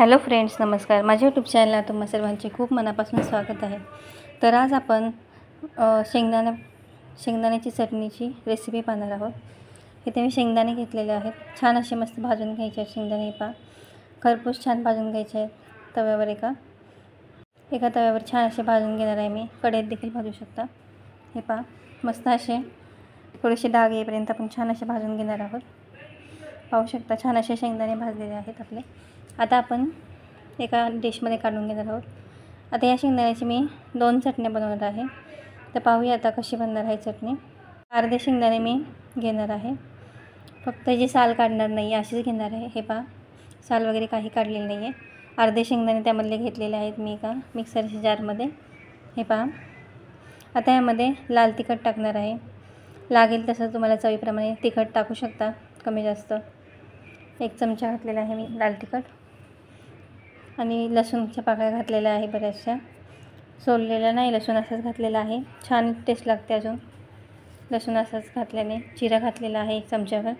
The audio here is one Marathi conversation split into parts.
हॅलो फ्रेंड्स, नमस्कार. माझ्या यूट्यूब चॅनलला तुम्हा सर्वांचे खूप मनापासून स्वागत आहे. तर आज आपण शेंगदाण्याची चटणीची रेसिपी पाहणार आहोत. इथे मी शेंगदाणे घेतलेले आहेत. छान असे मस्त भाजून घ्यायचे आहेत शेंगदाणे. खरपूस छान भाजून घ्यायचे आहेत तव्यावर. एका तव्यावर छान असे भाजून घेणार आहे मी. कढईत देखील भाजू शकता. मस्त असे थोडेसे डाग येईपर्यंत आपण छान असे भाजून घेणार आहोत. पाहू शकता छान असे शेंगदाणे भाजलेले आहेत आपले. आता आपण एका डिशमध्ये काढून घेणार आहोत. आता या शेंगदाण्याची मी 2 चटण्या बनवणार आहे. तर पाहूया आता कशी बनणार आहे चटणी. अर्धे शेंगदाणे मी घेणार आहे. फक्त जी साल काढणार नाही अशीच घेणार आहे. साल वगैरे काही काढलेली नाही आहे. अर्धे शेंगदाणे त्यामधले घेतलेले आहेत मी एका मिक्सरच्या जारमध्ये. आता यामध्ये लाल तिखट टाकणार आहे. लागेल तसं तुम्हाला चवीप्रमाणे तिखट टाकू शकता, कमी जास्त. 1 चमचा घातलेला आहे मी लाल तिखट. आणि लसूणच्या पाकळ्या घातलेल्या आहे बऱ्याचशा. सोललेला नाही, लसूण असाच घातलेला आहे. छान टेस्ट लागते अजून लसूण असाच घातल्याने. जिरा घातलेला आहे 1 चमचाभर.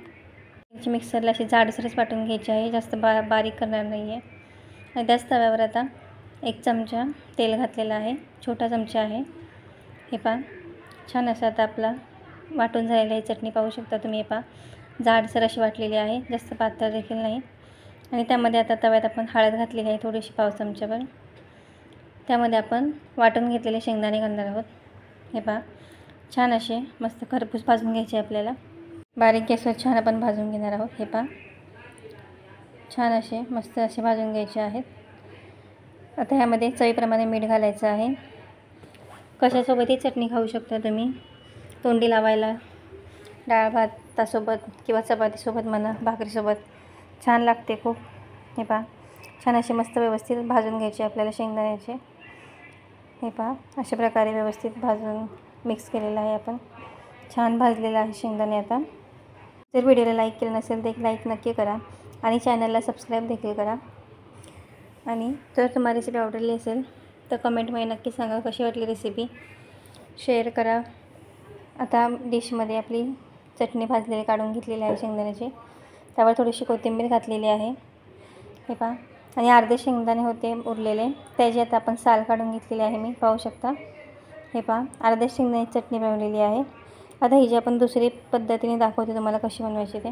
मिक्सरला अशी जाडसरच वाटून घ्यायची आहे, जास्त बारीक करणार नाही आहे. आणि त्याच तव्यावर आता 1 चमचा तेल घातलेला आहे, छोटा चमचा आहे. छान असं आता आपला वाटून झालेली आहे चटणी. पाहू शकता तुम्ही. जाडसर अशी वाटलेली आहे, जास्त पातळ देखील नाही. आणि त्यामध्ये आता तव्यात आपण हळद घातलेली आहे थोडीशी, 1/2 चमचाभर. त्यामध्ये आपण वाटून घेतलेले शेंगदाणे घालणार आहोत. छान असे मस्त खरपूस भाजून घ्यायचे आपल्याला. बारीक गॅसवर छान आपण भाजून घेणार आहोत. छान असे मस्त असे भाजून घ्यायचे आहेत. आता ह्यामध्ये चवीप्रमाणे मीठ घालायचं आहे. कशासोबतही चटणी खाऊ शकता तुम्ही. तोंडी लावायला डाळ भातासोबत किंवा चपातीसोबत म्हणा, भाकरीसोबत छान लागते खूप. छान असे मस्त व्यवस्थित भाजून घ्यायचे आपल्याला शेंगदाण्याचे. अशा प्रकारे व्यवस्थित भाजून मिक्स केलेलं आहे आपण. छान भाजलेलं आहे शेंगदाणे. आता जर व्हिडिओला लाईक केलं नसेल तर एक लाईक नक्की करा आणि चॅनलला सबस्क्राईब देखील करा. आणि जर तुम्हाला रेसिपी आवडली असेल तर कमेंटमध्ये नक्की सांगा कशी वाटली रेसिपी. शेअर करा. आता डिशमध्ये आपली चटणी भाजलेली काढून घेतलेली आहे शेंगदाण्याची. त्यावर थोडीशी कोथिंबीर घातलेली आहे. आणि अर्धे शेंगदाणे होते उरलेले, त्याची आता आपण साल काढून घेतलेली आहे मी. पाहू शकता. अर्धे शेंगदाण्याची चटणी बनवलेली आहे. आता ही जी आपण दुसरी पद्धतीने दाखवते तुम्हाला कशी बनवायची ते.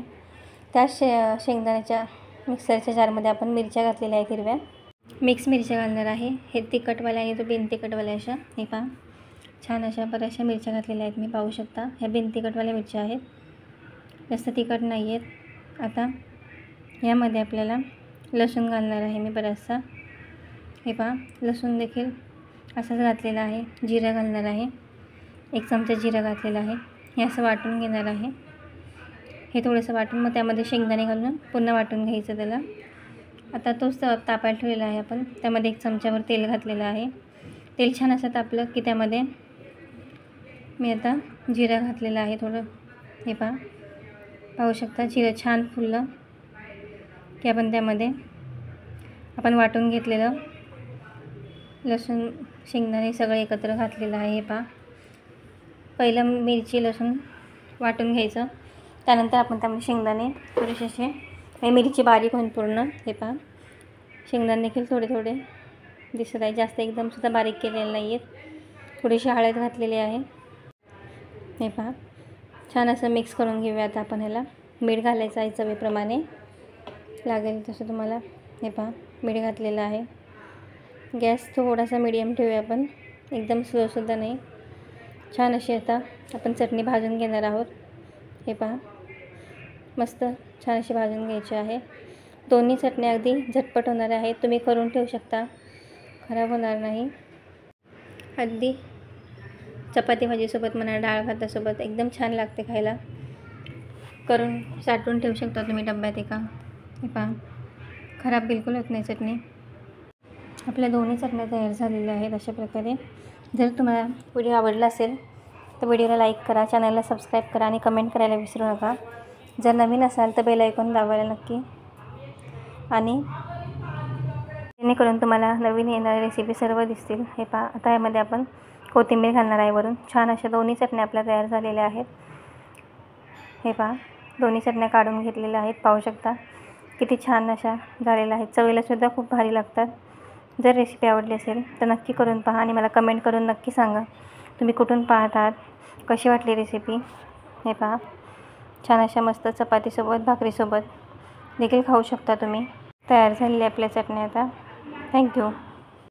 त्या शेंगदाण्याच्या मिक्सरच्या जारमध्ये आपण मिरच्या घातलेल्या आहेत हिरव्या. मिक्स मिरच्या घालणार आहे. हे तिखटवाल्या आणि तो बिन तिखटवाल्या अशा. छान अशा बऱ्याचशा मिरच्या घातलेल्या आहेत मी. पाहू शकता. ह्या बिन तिखटवाल्या मिरच्या आहेत, जास्त तिखट नाही आहेत. आता यामध्ये आपल्याला लसूण घालणार आहे मी बराचसा. लसूण देखील असाच घातलेला आहे. जिरा घालणार आहे. 1 चमचा जिरा घातलेला आहे. हे असं वाटून घेणार आहे. हे थोडंसं वाटून मग त्यामध्ये शेंगदाणे घालून पुन्हा वाटून घ्यायचं त्याला. आता तोच तापायला ठेवलेला आहे आपण. त्यामध्ये 1 चमचाभर तेल घातलेलं आहे. तेल छान असं तापलं की त्यामध्ये मी आता जिरा घातलेला आहे थोडं. पाहू शकता. जिरं छान फुललं की आपण त्यामध्ये आपण वाटून घेतलेलं लसूण शेंगदाणे सगळं एकत्र घातलेलं आहे. पहिलं मिरची लसूण वाटून घ्यायचं. त्यानंतर आपण त्यामध्ये शेंगदाणे थोडेसे असे, मिरची बारीक होऊन पूर्ण. शेंगदाणे देखील थोडे थोडे दिसत आहे, जास्त एकदमसुद्धा बारीक केलेले नाही आहेत. थोडीशी हळद घातलेली आहे. छान असं मिक्स करून घेऊया आता आपण ह्याला. मीठ घालायचं आहे चवीप्रमाणे, लागेल तसं तुम्हाला. मीठ घातलेलं आहे. गॅस थोडासा मीडियम ठेवूया आपण, एकदम स्लोसुद्धा नाही. छान अशी आता आपण चटणी भाजून घेणार आहोत. मस्त छान अशी भाजून घ्यायची आहे. दोन्ही चटण्या अगदी झटपट होणार आहेत. तुम्ही करून ठेवू शकता, खराब होणार नाही. अगदी चपाती भाजीसोबत म्हणा, डाळ भातासोबत एकदम छान लागते खायला. करून साठवून ठेवू शकता तुम्ही डब्यात. खराब बिलकुल होत नाही चटणी. आपल्या दोन्ही चटण्या तयार झालेल्या आहेत अशा प्रकारे. जर तुम्हाला व्हिडिओ आवडला असेल तर व्हिडिओला लाईक करा, चॅनलला सबस्क्राईब करा आणि कमेंट करायला विसरू नका. जर नवीन असाल तर बेल आयकॉन दाबायला नक्की. आणि जेणेकरून तुम्हाला नवीन येणारी रेसिपी सर्व दिसतील. आता यामध्ये आपण कोथिंबीर घालणार आहे वरून. छान अशा दोन्ही चटण्या आपल्या तयार झालेल्या आहेत. दोन्ही चटण्या काढून घेतलेल्या आहेत. पाहू शकता. किती छान अशा झालेल्या आहेत. चवीलासुद्धा खूप भारी लागतात. जर रेसिपी आवडली असेल तर नक्की करून पहा आणि मला कमेंट करून नक्की सांगा तुम्ही कुठून पाहत आहात, कशी वाटली रेसिपी. हे पहा, छान अशा मस्त चपातीसोबत भाकरीसोबत देखील खाऊ शकता तुम्ही. तयार झालेली आपल्या चटणी आता. थँक्यू.